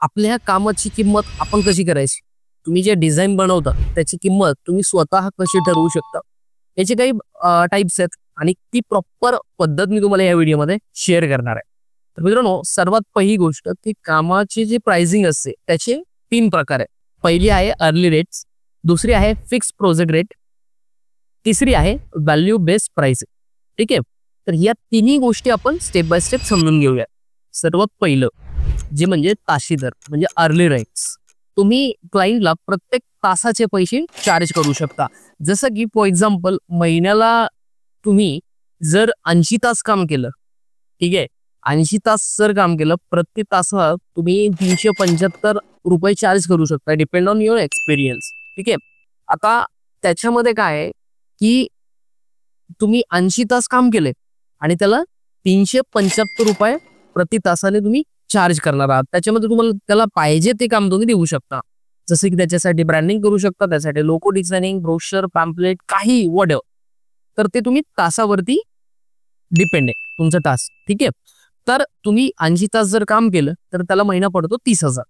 आपल्या कामाची किंमत आपण कशी करायची, तुम्ही जे डिझाईन बनवता त्याची किंमत तुम्ही स्वतः कशी ठरवू शकता, याचे काही टाइप्स आहेत आणि ती प्रॉपर पद्धत मी तुम्हाला या व्हिडिओमध्ये शेअर करणार आहे. तर मित्रांनो, सर्वात पहिली गोष्ट की कामाची जी प्राइसिंग असते त्याचे 3 प्रकार आहे. पहिली आहे अर्ली रेट्स, दुसरी आहे फिक्स प्रोजेक्ट रेट, तिसरी आहे व्हॅल्यू बेस्ड प्राइसिंग. ठीक आहे, तर या तिन्ही गोष्टी आपण स्टेप बाय स्टेप समजून घेऊया. सर्वात पहिलं जे म्हणजे ताशी दर म्हणजे अर्ली रेट्स. तुम्ही क्लायंटला प्रत्येक तासाचे पैसे चार्ज करू शकता. जसं की फॉर एक्झाम्पल महिन्याला तुम्ही जर 80 तास काम केलं, ठीक आहे, 80 तास जर काम केलं, प्रत्येक तासाला तुम्ही 375 रुपये चार्ज करू शकता डिपेंड ऑन युअर एक्सपिरियन्स. ठीक आहे, आता त्याच्यामध्ये काय आहे की तुम्ही 80 तास काम केले आणि त्याला 375 रुपये प्रति तासाने तुम्ही चार्ज करणार आहात. त्याच्यामध्ये तुम्हाला त्याला पाहिजे ते काम तुम्ही देऊ शकता. जसं की त्याच्यासाठी ब्रँडिंग करू शकता, त्यासाठी लोगो डिझायनिंग, ब्रोशर, पॅम्पलेट, काही वॉटेवर. तर ते तुम्ही तासावरती डिपेंड आहे तुमचा तास. ठीक आहे, तर तुम्ही 80 तास जर काम केलं तर त्याला महिना पडतो 30,000.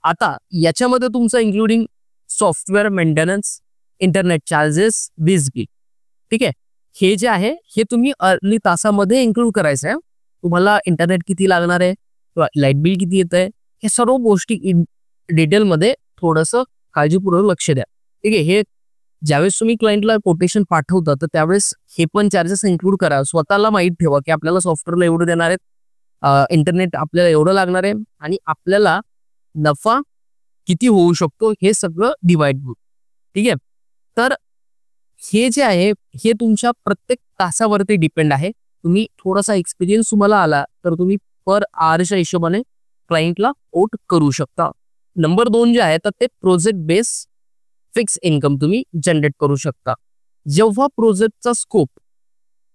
आता याच्यामध्ये तुमचं including software maintenance, internet charges, वीज बिल. ठीक आहे, हे जे आहे हे तुम्ही अर्ली तासामध्ये इन्क्लूड करायचं आहे. तुम्हाला इंटरनेट किती लागणार आहे किंवा लाईट बिल किती येत आहे, हे सर्व गोष्टी डिटेलमध्ये थोडंसं काळजीपूर्वक लक्ष द्या. ठीक आहे, हे ज्यावेळेस तुम्ही क्लायंटला कोटेशन पाठवता तर त्यावेळेस हे पण चार्जेस इन्क्लूड करा. स्वतःला माहीत ठेवा की आपल्याला सॉफ्टवेअरला एवढं देणार आहेत, इंटरनेट आपल्याला एवढं लागणार आहे आणि आपल्याला नफा किती होऊ शकतो हे सगळं डिवाइड होईल. ठीक आहे, तर हे जे आहे हे तुमच्या प्रत्येक तासावरती डिपेंड आहे. तुम्ही थोडासा एक्सपिरियन्स तुम्हाला आला तर तुम्ही पर आवरच्या हिशोबाने क्लायंटला कोट करू शकता. नंबर 2 जे आहे तर ते प्रोजेक्ट बेस फिक्स इन्कम तुम्ही जनरेट करू शकता. जेव्हा प्रोजेक्टचा स्कोप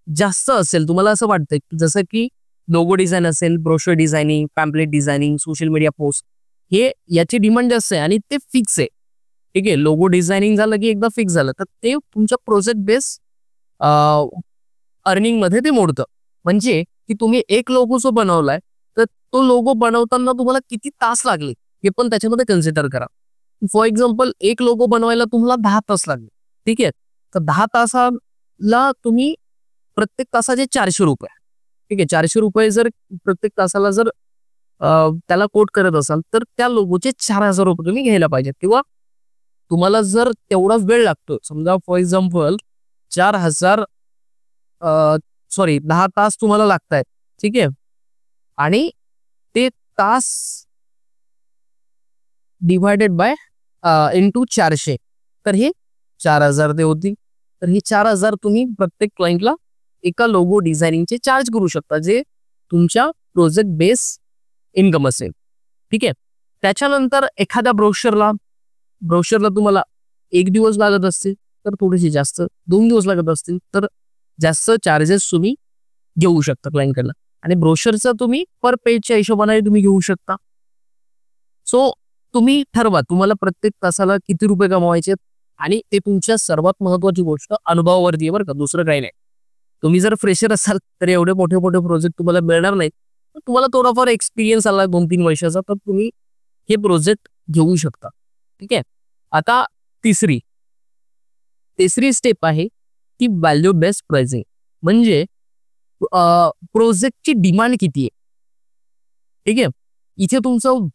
जास्त असेल, तुम्हाला असं वाटतं जसं की लोगो डिझाईन असेल, brochure designing, pamphlet designing, social media post, हे याची डिमांड जास्त आहे आणि ते फिक्स आहे. ठीक आहे, लोगो डिझायनिंग झालं की एकदा फिक्स झालं तर ते तुमच्या प्रोजेक्ट बेस अर्निंग मध्ये ते मोडतं. म्हणजे की तुम्ही एक लोगो जो बनवलाय तर तो लोगो बनवताना तुम्हाला किती तास लागले हे पण त्याच्यामध्ये कन्सिडर करा. फॉर एक्झाम्पल एक लोगो बनवायला तुम्हाला 10 तास लागले. ठीक आहे, तर 10 तासाला तुम्ही प्रत्येक तासाचे 400 रुपये. ठीक आहे, 400 रुपये जर प्रत्येक तासाला जर त्याला कोट करत असाल तर त्या लोगोचे 4,000 रुपये तुम्ही घ्यायला पाहिजेत. किंवा तुम्हाला जर तेवढा वेळ लागतो, समजा फॉर एक्झाम्पल 10 तास तुम्हाला लागत आहेत. ठीक आहे, आणि ते तास डिवायडेड बाय इंटू 400 तर हे 4,000 ते होतील. तर हे 4,000 तुम्ही प्रत्येक क्लायंटला एका लोगो डिझायनिंगचे चार्ज करू शकता, जे तुमच्या प्रोजेक्ट बेस इन्कम असेल. ठीक आहे, त्याच्यानंतर एखाद्या ब्रोशरला तुम्हाला 1 दिवस लागत असतील तर थोडेसे जास्त, 2 दिवस लागत असतील तर जास्त चार्जेस तुम्ही घेऊ शकता क्लायंटकडनं. आणि ब्रोशरचा तुम्ही पर पेजच्या हिशोबाने तुम्ही घेऊ शकता. सो तुम्ही ठरवा तुम्हाला प्रत्येक तासाला किती रुपये कमवायचे आणि ते तुमच्या सर्वात महत्वाची गोष्ट अनुभवावरती आहे बरं का, दुसरं काही नाही. तुम्ही जर फ्रेशर असाल तर एवढे मोठे मोठे प्रोजेक्ट तुम्हाला मिळणार नाहीत. तुम्हाला थोडाफार एक्सपिरियन्स आला 2-3 वर्षाचा तर तुम्ही हे प्रोजेक्ट घेऊ शकता. ठीक आहे, आता तिसरी स्टेप आहे की व्हॅल्यू बेस्ड प्राइसिंग. म्हणजे प्रोजेक्टची डिमांड किती आहे. ठीक आहे, इथे तुमचं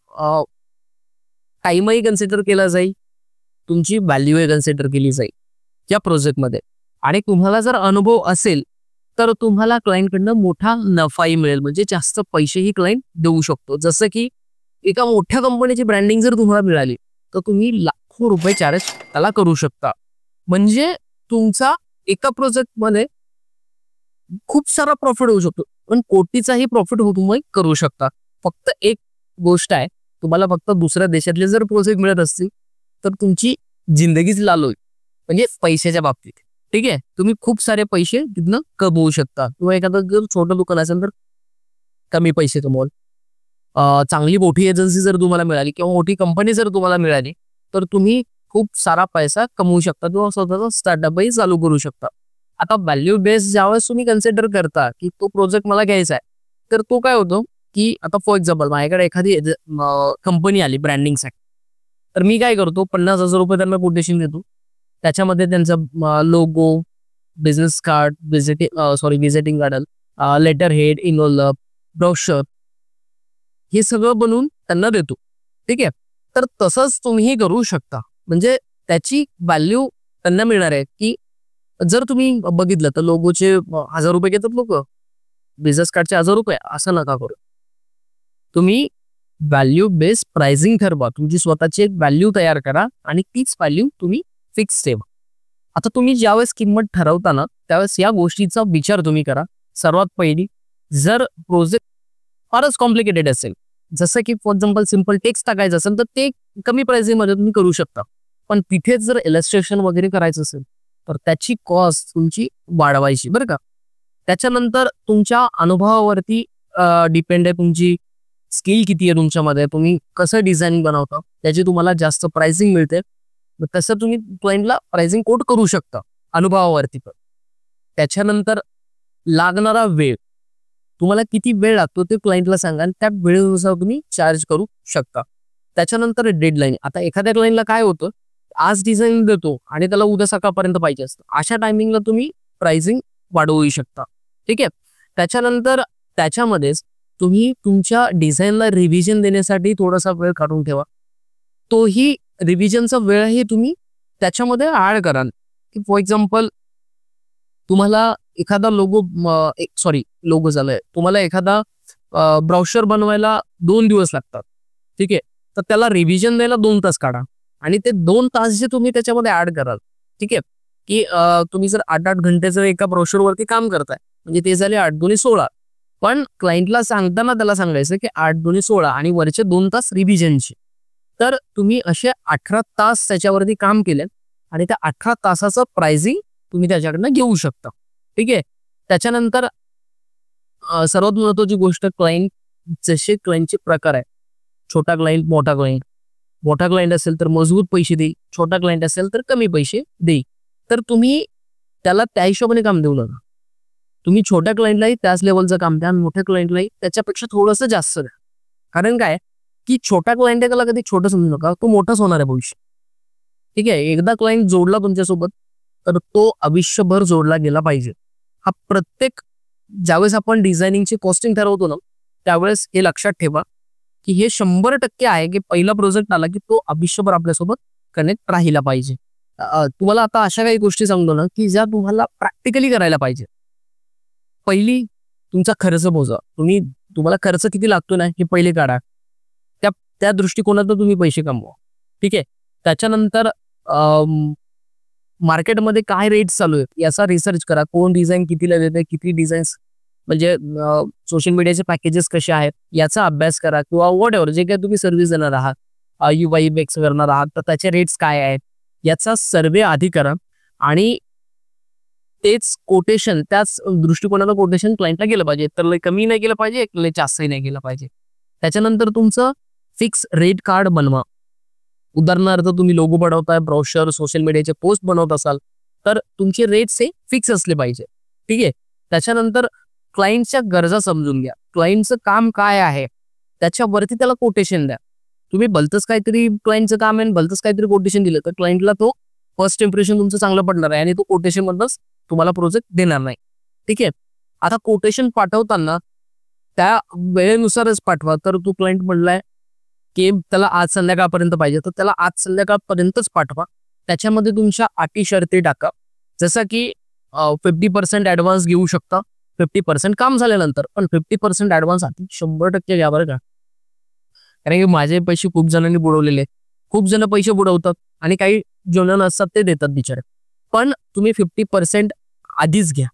टाइमही कन्सिडर केला जाईल, तुमची व्हॅल्यूही कन्सिडर केली जाईल या प्रोजेक्टमध्ये. आणि तुम्हाला जर अनुभव असेल तर तुम्हाला क्लायंटकडनं मोठा नफाही मिळेल, म्हणजे जास्त पैसेही क्लायंट देऊ शकतो. जसं की एका मोठ्या कंपनीची ब्रँडिंग जर तुम्हाला मिळाली तर तुम्ही लाखो रुपये चार्ज त्याला करू शकता. म्हणजे तुमचा एका प्रोजेक्टमध्ये खूप सारा प्रॉफिट होऊ शकतो, पण कोटीचाही प्रॉफिट तुम्ही करू शकता. फक्त एक गोष्ट आहे, तुम्हाला फक्त दुसऱ्या देशातले जर प्रोजेक्ट मिळत असतील तर तुमची जिंदगीच लाल होईल, म्हणजे पैशाच्या बाबतीत. ठीक आहे, तुम्ही खूप सारे पैसे तिथनं कमवू शकता. किंवा एखादं जर छोटं दुकान असेल तर कमी पैसे कमवाल. चांगली मोठी एजन्सी जर तुम्हाला मिळाली किंवा मोठी कंपनी जर तुम्हाला मिळाली तर तुम्ही खूप सारा पैसा कमवू शकता किंवा स्वतःचा स्टार्टअपही चालू करू शकता. आता व्हॅल्यू बेस ज्यावेळेस तुम्ही कन्सिडर करता की तो प्रोजेक्ट मला घ्यायचा आहे तर तो काय होतो की आता फॉर एक्झाम्पल माझ्याकडे एखादी कंपनी आली ब्रँडिंगसाठी, तर मी काय करतो, 50,000 रुपये त्यांना कोटेशन देतो. त्याच्यामध्ये त्यांचा logo, business card, visiting card, letter head, envelope, brochure, हे सगळं बनवून त्यांना देतो. ठीक आहे. तर तसंच तुम्हीही करू शकता. म्हणजे त्याची व्हॅल्यू त्यांना मिळणार आहे, की जर तुम्ही बघितलं तर लोगोचे 1,000 रुपये घेतात लोक, बिझनेस कार्डचे 1,000 रुपये, असं नका करू. तुम्ही व्हॅल्यू बेस्ड प्राइसिंग ठरवा. तुमची स्वतःची एक व्हॅल्यू तयार करा आणि तीच व्हॅल्यू तुम्ही फिक्स ठेवा. आता तुम्ही ज्यावेळेस किंमत ठरवता ना, त्यावेळेस या गोष्टीचा विचार तुम्ही करा. सर्वात पहिली, जर प्रोजेक्ट फारच कॉम्प्लिकेटेड असेल, जसं की फॉर एक्झाम्पल सिम्पल टेक्स्ट टाकायचं असेल, तर ते कमी प्राइसिंगमध्ये तुम्ही करू शकता. पण तिथेच जर इलस्ट्रेशन वगैरे करायचं असेल, तर त्याची कॉस्ट तुमची वाढवायची बरं का. त्याच्यानंतर तुमच्या अनुभवावरती डिपेंड आहे, तुमची स्किल किती आहे तुमच्यामध्ये, तुम्ही कसं डिझाईन बनवता, त्याची तुम्हाला जास्त प्राइसिंग मिळते. तसं तुम्ही क्लायंटला प्राइसिंग कोट करू शकता अनुभवावरती. पण त्याच्यानंतर लागणारा वेळ, तुम्हाला किती वेळ लागतो ते क्लायंटला सांगा आणि त्या वेळेनुसार तुम्ही चार्ज करू शकता. त्याच्यानंतर डेडलाईन. आता एखाद्या क्लायंटला काय होतं, आज डिझाईन देतो आणि त्याला उद्या सकाळपर्यंत पाहिजे असतं, अशा टायमिंगला तुम्ही प्राइसिंग वाढवू शकता. ठीक आहे. त्याच्यानंतर त्याच्यामध्येच तुम्ही तुमच्या डिझाईनला रिव्हिजन देण्यासाठी थोडासा वेळ काढून ठेवा. तोही रिव्हिजनचा वेळही तुम्ही त्याच्यामध्ये ऍड कराल. की फॉर एक्झाम्पल तुम्हाला एखादा लोगो झालाय, तुम्हाला एखादा ब्राउशर बनवायला 2 दिवस लागतात. ठीक आहे. तर त्याला रिव्हिजन द्यायला 2 तास काढा आणि ते 2 तास जे तुम्ही त्याच्यामध्ये ऍड कराल, ठीक आहे, की तुम्ही जर 8-8 घंटे जर एका ब्राउशरवरती काम करताय, म्हणजे ते झाले 8-2-16. पण क्लायंटला सांगताना त्याला सांगायचं की 8-2-16 आणि वरचे 2 तास रिव्हिजनचे. तर तुम्ही असे 18 तास त्याच्यावरती काम केले आणि त्या 18 तासाचं प्राइसिंग तुम्ही त्याच्याकडनं घेऊ शकता. ठीक आहे. त्याच्यानंतर सर्वात महत्त्वाची गोष्ट, क्लायंट, जसे क्लायंटचे प्रकार आहे, छोटा क्लायंट, मोठा क्लायंट. मोठा क्लायंट असेल तर मजबूत पैसे देई, छोटा क्लायंट असेल तर कमी पैसे देई. तर तुम्ही त्याला त्या हिशोबाने काम देऊ नका. तुम्ही छोट्या क्लायंटलाही त्याच लेवलचं काम द्या आणि मोठ्या क्लायंटलाही त्याच्यापेक्षा थोडंसं जास्त द्या. कारण काय, की छोटा क्लायंट आहे त्याला कधी छोटं समजू नका, तो मोठाच होणार आहे भविष्य. ठीक आहे. एकदा क्लायंट जोडला तुमच्यासोबत तर तो आयुष्यभर जोडला गेला पाहिजे. हा प्रत्येक ज्यावेळेस आपण डिझायनिंगची कॉस्टिंग ठरवतो ना, त्यावेळेस हे लक्षात ठेवा की हे 100% आहे की पहिला प्रोजेक्ट आला की तो आयुष्यभर आपल्यासोबत कनेक्ट राहिला पाहिजे. तुम्हाला आता अशा काही गोष्टी सांगतो ना की ज्या तुम्हाला प्रॅक्टिकली करायला पाहिजे. पहिली, तुमचा खर्च मोजा. तुम्हाला खर्च किती लागतो ना हे पहिले काढा. त्या दृष्टिकोनातून तुम्ही पैसे कमवा. ठीक आहे. त्याच्यानंतर मार्केटमध्ये काय रेट चालू आहेत याचा रिसर्च करा. कोण डिझाईन कितीला देते, किती डिझाईन्स, म्हणजे सोशल मीडियाचे पॅकेजेस कसे आहेत याचा अभ्यास करा. किंवा वॉट एव्हर जे काही तुम्ही सर्व्हिस देणार आहात, UI UX करणार आहात, तर त्याचे रेट्स काय आहेत याचा सर्वे आधी करा आणि तेच कोटेशन, त्याच दृष्टिकोनाला कोटेशन क्लायंटला गेलं पाहिजे. तर लय कमी नाही गेलं पाहिजे, लय जास्तही नाही गेलं पाहिजे. त्याच्यानंतर तुमचं फिक्स रेट कार्ड बनवा. उदाहरणार्थ तुम्ही लोगो बनवताय, ब्राउशर, सोशल मीडियाचे पोस्ट बनवत असाल, तर तुमचे रेट्स हे फिक्स असले पाहिजे. ठीक आहे. त्याच्यानंतर क्लायंटच्या गरजा समजून घ्या. क्लायंटचं काम काय आहे त्याच्यावरती त्याला कोटेशन द्या. तुम्ही भलतंच काहीतरी क्लायंटचं काम आहे, भलतंच काहीतरी कोटेशन दिलं तर क्लायंटला तो फर्स्ट इम्प्रेशन तुमचं चांगलं पडणार आहे आणि तो कोटेशन मधनच तुम्हाला प्रोजेक्ट देणार नाही. ठीक आहे. आता कोटेशन पाठवताना त्या वेळेनुसारच पाठवा. तर तो क्लायंट म्हणलाय की त्याला आज संध्याकाळपर्यंत पाहिजे, तर त्याला आज संध्याकाळपर्यंतच पाठवा. त्याच्यामध्ये तुमच्या अटी शर्ती टाका. जसं की 50% ॲडव्हान्स घेऊ शकता, 50% काम झाल्यानंतर, पण 50% ॲडव्हान्स आधी 100% घ्या बरं का. कारण की माझे पैसे खूप जणांनी बुडवलेले. खूप जण पैसे बुडवतात आणि काही जण नसतात ते देतात बिचारे. पण तुम्ही 50% आधीच घ्या.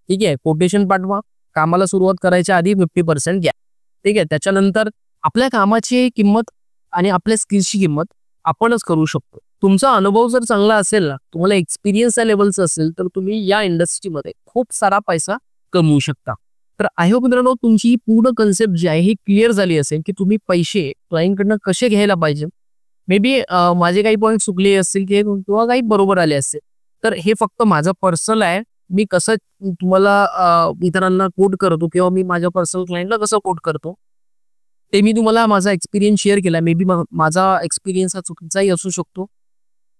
ठीक आहे. कोटेशन पाठवा. कामाला सुरुवात करायच्या आधी 50% घ्या. ठीक आहे. त्याच्यानंतर आपल्या कामाची किंमत आणि आपल्या स्किल्सची किंमत आपणच करू शकतो. तुमचा अनुभव जर चांगला असेल ना, तुम्हाला एक्सपिरियन्स या लेवलचं असेल, तर तुम्ही या इंडस्ट्रीमध्ये खूप सारा पैसा कमवू शकता. तर आय होप मित्रांनो तुमची ही पूर्ण कन्सेप्ट जी आहे ही क्लिअर झाली असेल की तुम्ही पैसे क्लायंटकडनं कसे घ्यायला पाहिजे. मे बी माझे काही पॉईंट चुकले असतील किंवा काही बरोबर आले असतील. तर हे फक्त माझं पर्सनल आहे. मी कसं तुम्हाला इतरांना कोट करतो किंवा मी माझ्या पर्सनल क्लायंटला कसं कोट करतो ते मी तुम्हाला माझा एक्सपिरियन्स शेअर केला. मे बी माझा एक्सपिरियन्स हा चुकीचाही असू शकतो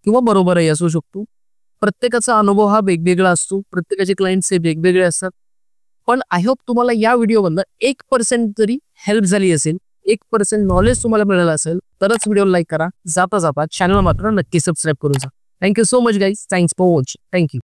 किंवा बरोबरही असू शकतो. प्रत्येकाचा अनुभव हा वेगवेगळा असतो. प्रत्येकाचे क्लायंट्स हे वेगवेगळे असतात. पण आय होप तुम्हाला या व्हिडिओमधनं 1% जरी हेल्प झाली असेल, 1% नॉलेज तुम्हाला मिळालं असेल, तरच व्हिडिओ लाईक करा. जाता जाता चॅनल मात्र नक्की सबस्क्राईब करून जा. Thank you so much guys. Thanks for watching. Thank you.